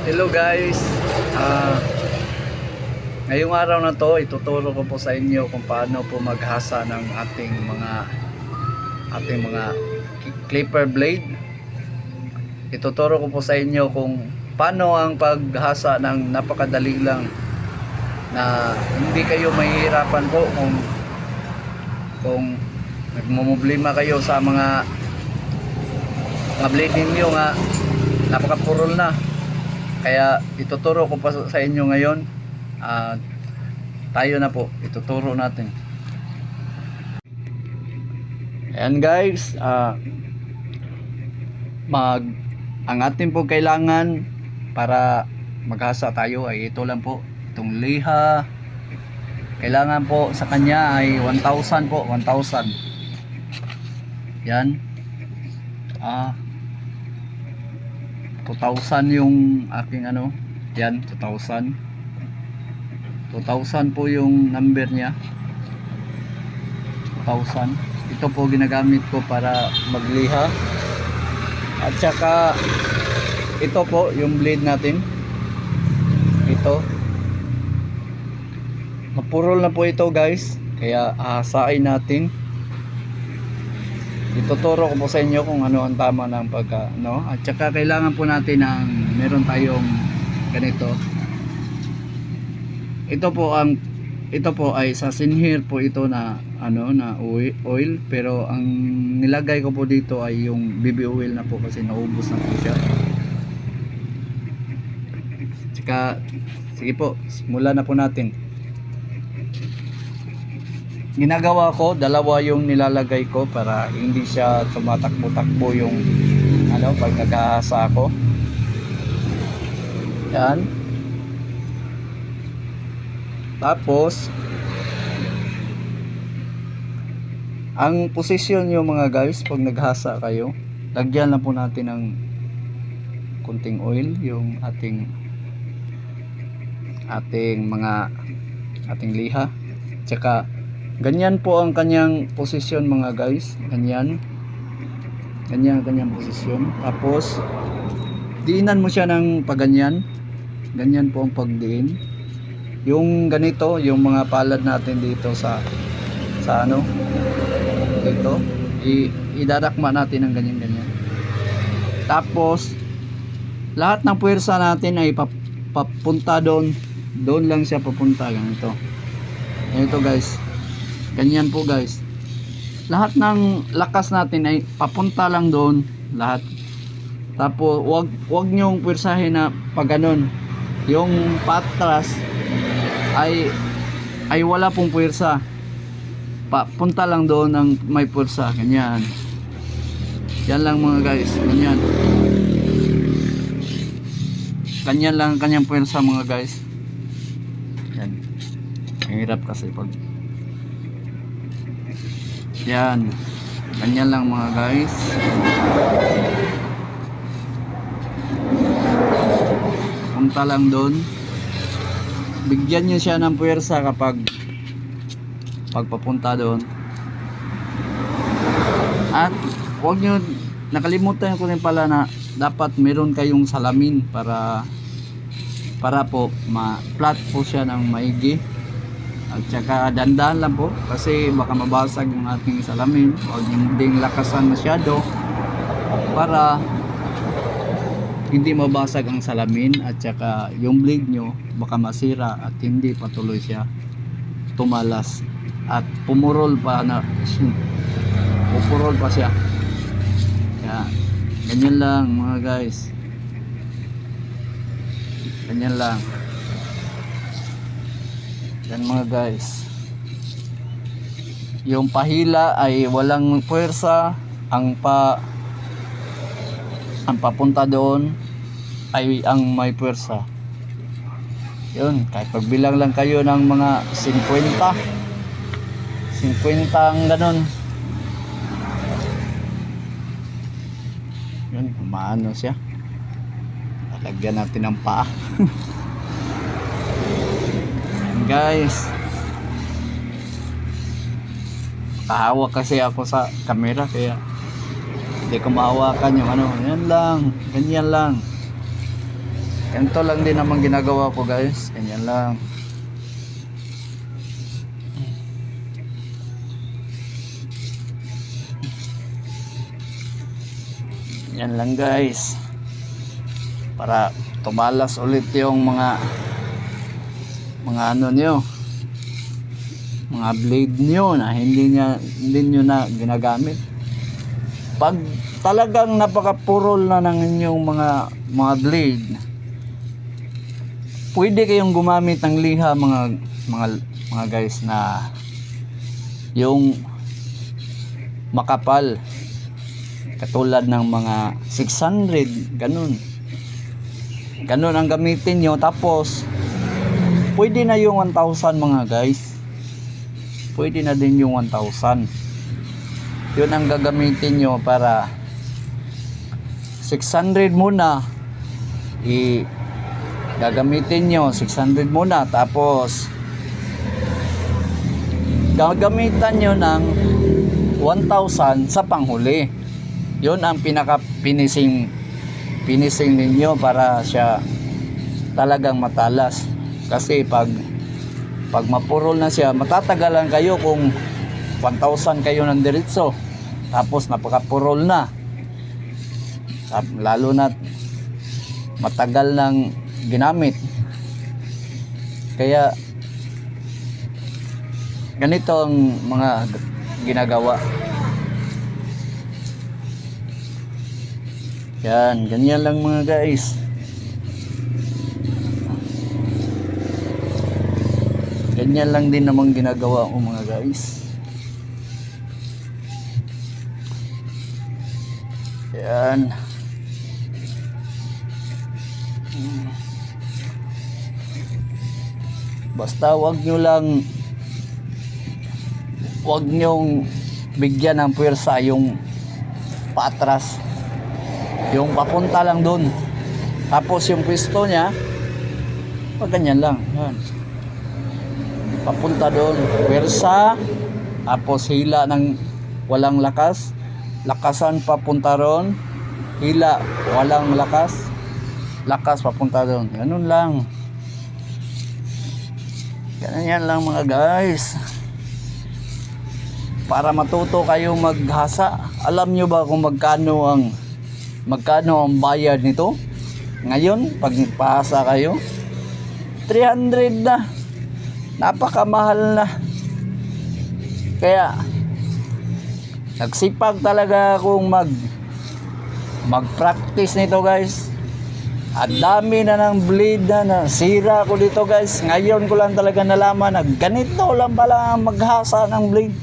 Hello guys, ah ngayong araw na to ituturo ko po sa inyo kung paano po maghasa ng ating mga clipper blade. Ituturo ko po sa inyo kung paano ang paghasa ng napakadali lang, na hindi kayo mahihirapan po kung nagmumblema kayo sa mga blade ninyo nga napakapurol na. Kaya ituturo ko pa sa inyo ngayon. Tayo na po, ituturo natin. Ayan guys, ang atin po kailangan para maghasa tayo ay ito lang po, itong liha. Kailangan po sa kanya ay 1,000 po, 1,000. Yan. 2,000 yung aking yan, 2,000 po yung number niya, 2,000. Ito po ginagamit ko para magliha, at saka ito po yung blade natin. Ito mapurol na po ito guys, kaya ahasain natin. Ituturo ko po sa inyo kung ano ang tama ng at saka kailangan po natin ng meron tayong ganito. Ito po ay sa sinhir po ito na na oil, pero ang nilagay ko po dito ay yung BB oil na po kasi naubos na po siya. Tsaka sige po, simulan na po natin. Ginagawa ko, dalawa yung nilalagay ko para hindi siya tumatakbo-takbo yung pag naghahasa ako. Yan. Tapos ang posisyon nyo mga guys, pag naghasa kayo, lagyan lang po natin ng kunting oil yung ating liha. Tsaka ganyan po ang kanyang posisyon mga guys, ganyan ang kanyang posisyon. Tapos diinan mo siya ng paganyan, ganyan po ang pagdiin. Yung ganito, yung mga palad natin dito sa dito, idadakma natin ng ganyan. Tapos lahat ng puwersa natin ay papunta doon lang siya papunta, ganito guys. Ganyan po guys, lahat ng lakas natin ay papunta lang doon lahat. Tapos wag nyong pwersahin na pag ganon. Yung patras ay wala pong pwersa, papunta lang doon ang may pwersa, ganyan. Yan lang mga guys, ganyan lang ang kanyang pwersa mga guys. Yan, hirap kasi pag yan, ganyan lang mga guys. Punta lang doon, bigyan nyo siya ng puwersa kapag papunta doon. At huwag nyo nakalimutan ko rin pala na dapat meron kayong salamin para po ma-flat po siya ng maigi. At saka dandahan lang po kasi baka mabasag yung ating salamin. Huwag hindi lakasan masyado para hindi mabasag ang salamin, at saka yung blade nyo baka masira at hindi patuloy siya tumalas at pumurol pa pupurol pa siya. Kaya ganyan lang mga guys, ganyan lang yan mga guys. Yung pahila ay walang puwersa, ang papunta doon ay ang may puwersa. Yun, kahit pagbilang lang kayo ng mga 50 ang ganon. Yun, maano siya. Lagyan natin ng paa. Guys, kahawak kasi ako sa camera kaya hindi ko mahawakan yung yan lang, ganyan lang. Ganito lang din naman ginagawa ko guys. Ganyan lang. Yan lang guys. Para tumalas ulit yung mga ano nyo, mga blade nyo na hindi nyo na ginagamit. Pag talagang napakapurol na ng inyong mga blade, pwede kayong gumamit ng liha mga guys na yung makapal, katulad ng mga 600 ganun ang gamitin nyo. Tapos pwede na yung 1,000 mga guys, pwede na din yung 1,000. Yun ang gagamitin nyo para 600 muna, gagamitin nyo 600 muna, tapos gagamitan nyo ng 1,000 sa panghuli. Yun ang pinaka finishing ninyo para siya talagang matalas. Kasi pag mapurol na siya, matatagalan kayo kung 1,000 kayo ng diretso tapos napakapurol na, lalo na matagal nang ginamit. Kaya ganito ang mga ginagawa. Yan, ganyan lang mga guys. Ganyan lang din namang ginagawa ko mga guys. Yan. Basta wag nyong bigyan ng puwersa yung paatras, yung papunta lang dun. Tapos yung pwesto niya pag ganyan lang, yan, papunta dun, puwersa, tapos hila ng walang lakas, lakasan papunta ron, hila walang lakas papunta dun. Ganun lang, ganyan lang mga guys, para matuto kayong maghasa. Alam nyo ba kung magkano ang bayad nito ngayon pag nagpahasa kayo? 300 na, napakamahal na. Kaya nagsipag talaga akong mag-practice nito guys. At dami na ng blade na sira ko dito guys. Ngayon ko lang talaga nalaman na ganito lang pala maghasa ng blade.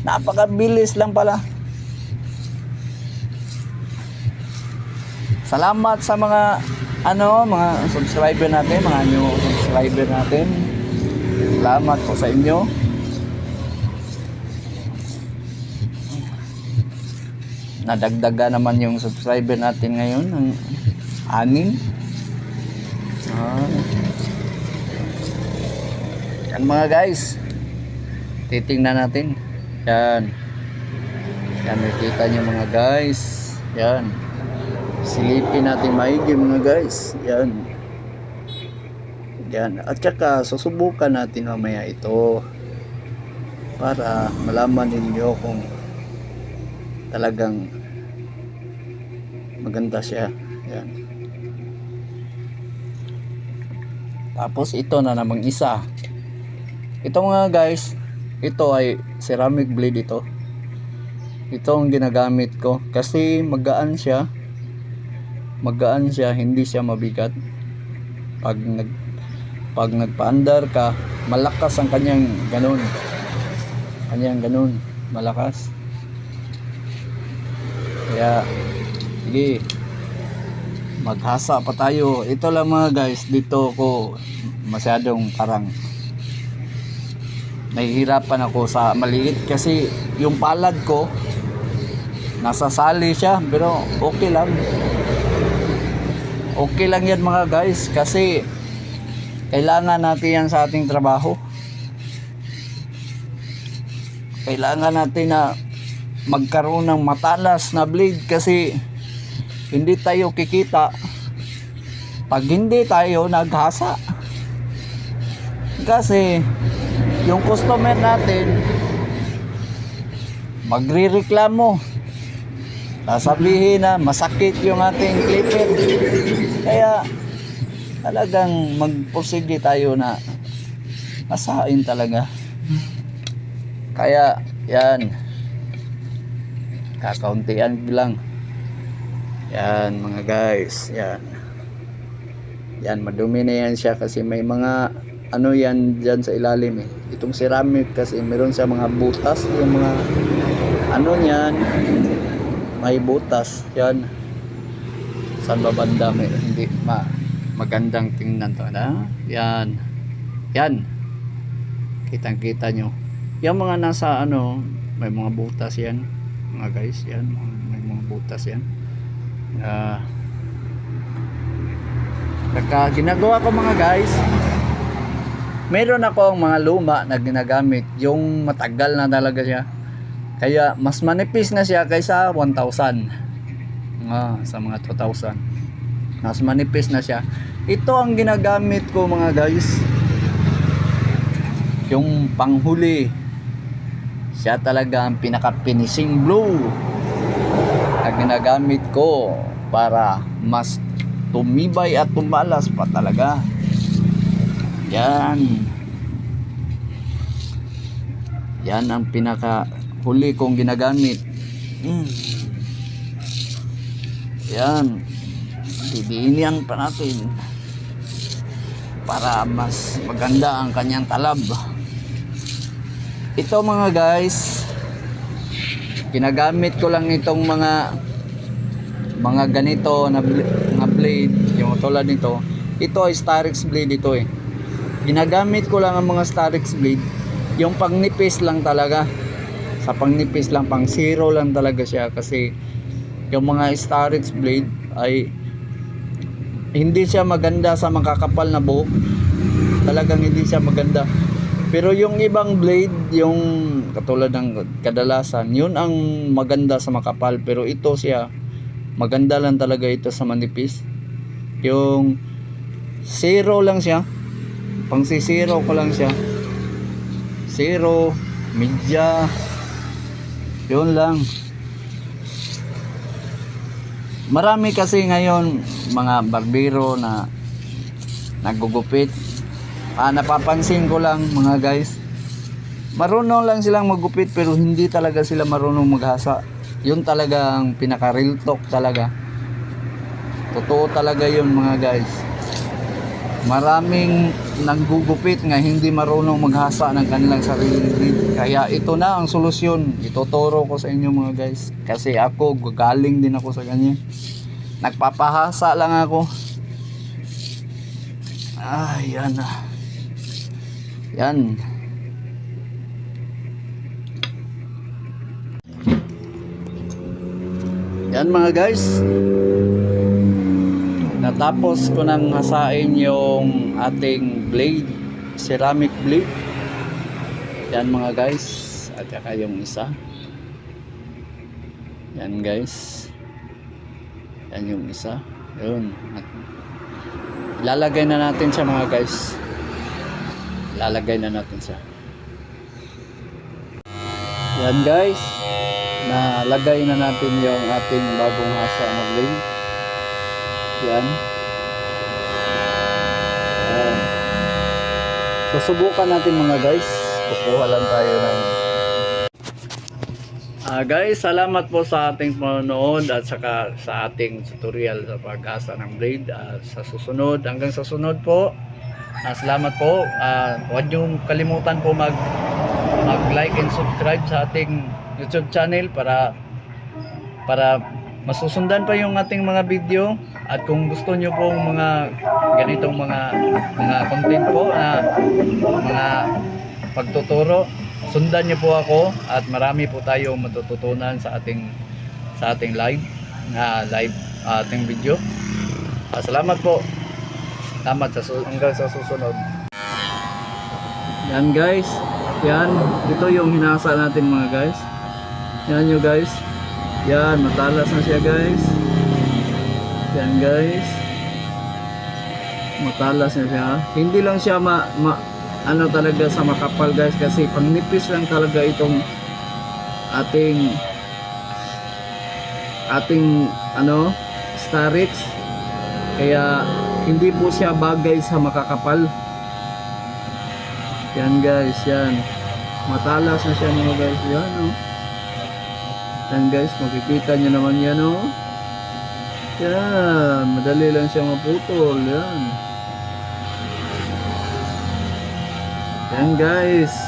Napakabilis lang pala. Salamat sa mga subscriber natin, mga new subscriber natin. Salamat po sa inyo. Nadagdaga naman yung subscriber natin ngayon ng 6. Yan mga guys, titingnan natin. Yan, nakikita nyo mga guys. Yan, silipin natin maigi mga guys. Yan, at saka susubukan natin mamaya ito para malaman ninyo kung talagang maganda siya. Yan. Tapos ito na namang isa. Ito mga guys, ito ay ceramic blade ito. Ito ang ginagamit ko kasi magaan siya, hindi siya mabigat. Pag nagpaandar ka, malakas ang kanyang ganun, malakas. Kaya sige, maghasa pa tayo. Ito lang mga guys, dito ko masyadong parang nahihirapan ako sa maliit kasi yung palad ko nasasali siya, pero okay lang yan mga guys, kasi kailangan natin yan sa ating trabaho. Kailangan natin na magkaroon ng matalas na blade kasi hindi tayo kikita pag hindi tayo naghasa. Kasi yung customer natin magrereklamo, sasabihin na masakit yung ating clipper. Kaya talagang magpursige tayo na asahin talaga. Kaya yan, kakauntian lang. Yan mga guys, yan madumi na yan siya kasi may mga ano yan dyan sa ilalim eh. Itong ceramic kasi meron siya mga butas, yung mga ano yan, may butas yan. Saan ba banda may hindi magandang tingnan to na? Yan kitang kita nyo yung mga nasa ano, may mga butas yan mga guys, yan may mga butas yan. Pagka ginagawa ko mga guys, meron ako mga luma na ginagamit, yung matagal na talaga siya, kaya mas manipis na siya kaysa 1,000. Sa mga 2,000 mas manipis na siya. Ito ang ginagamit ko mga guys, yung panghuli. Siya talaga ang pinaka finishing glue na ginagamit ko para mas tumibay at tumalas pa talaga. Yan ang pinaka huli kong ginagamit. Yan, didiinian pa natin para mas maganda ang kanyang talab. Ito mga guys, ginagamit ko lang itong mga ganito na blade, yung tulad nito. Ito ay Starex blade ito eh. Ginagamit ko lang ang mga Starex blade, yung pangnipis lang talaga. Sa pangnipis lang, pang zero lang talaga siya, kasi yung mga Starex blade ay hindi siya maganda sa makakapal na buhok. Talagang hindi siya maganda. Pero yung ibang blade, yung katulad ng kadalasan, yun ang maganda sa makapal. Pero ito siya, maganda lang talaga ito sa manipis. Yung zero lang siya, pang zero ko lang siya, zero, media, yun lang. Marami kasi ngayon mga barbero na nagugupit. Napapansin ko lang mga guys, marunong lang silang magupit pero hindi talaga sila marunong maghasa. Yun talaga ang pinaka real talk talaga. Totoo talaga yun mga guys. Maraming naggugupit nga hindi marunong maghasa ng kanilang sariling breed. Kaya ito na ang solusyon. Ituturo ko sa inyo mga guys. Kasi ako, gagaling din ako sa kanya. Nagpapahasa lang ako. Yan na. Yan. Yan mga guys. Natapos ko nang hasain yung ating blade, ceramic blade. Yan mga guys. At saka yung isa. Yan guys. Yan yung isa. Yun. Ilalagay na natin siya mga guys. Ilalagay na natin siya. Yan guys. Nalagay na natin yung ating bagong hasa na blade. Yan. Susubukan natin mga guys. Kukuha lang tayo ng guys, salamat po sa ating panonood at saka sa ating tutorial sa paghasa ng blade. Sa susunod, hanggang sa sunod po, salamat po. Huwag niyong kalimutan po mag-like and subscribe sa ating YouTube channel para masusundan pa yung ating mga video. At kung gusto nyo pong mga ganitong mga content po, mga pagtuturo, sundan nyo po ako at marami po tayo matututunan sa ating live ating video. Salamat po. Salamat hanggang sa susunod. Yan guys. Yan, ito yung hinasa natin mga guys. Yan nyo guys. Yan, matalas na siya guys. Yan guys. Matalas na siya. Hindi lang siya ano talaga sa makapal guys, kasi pangnipis lang talaga itong ating ano Starix, kaya hindi po siya bagay sa makakapal. Yan guys, yan matalas na siya mga guys, yan oh. Yan guys, makikita nyo naman yan oh. Yan, madali lang siya maputol. Yan. Yan guys.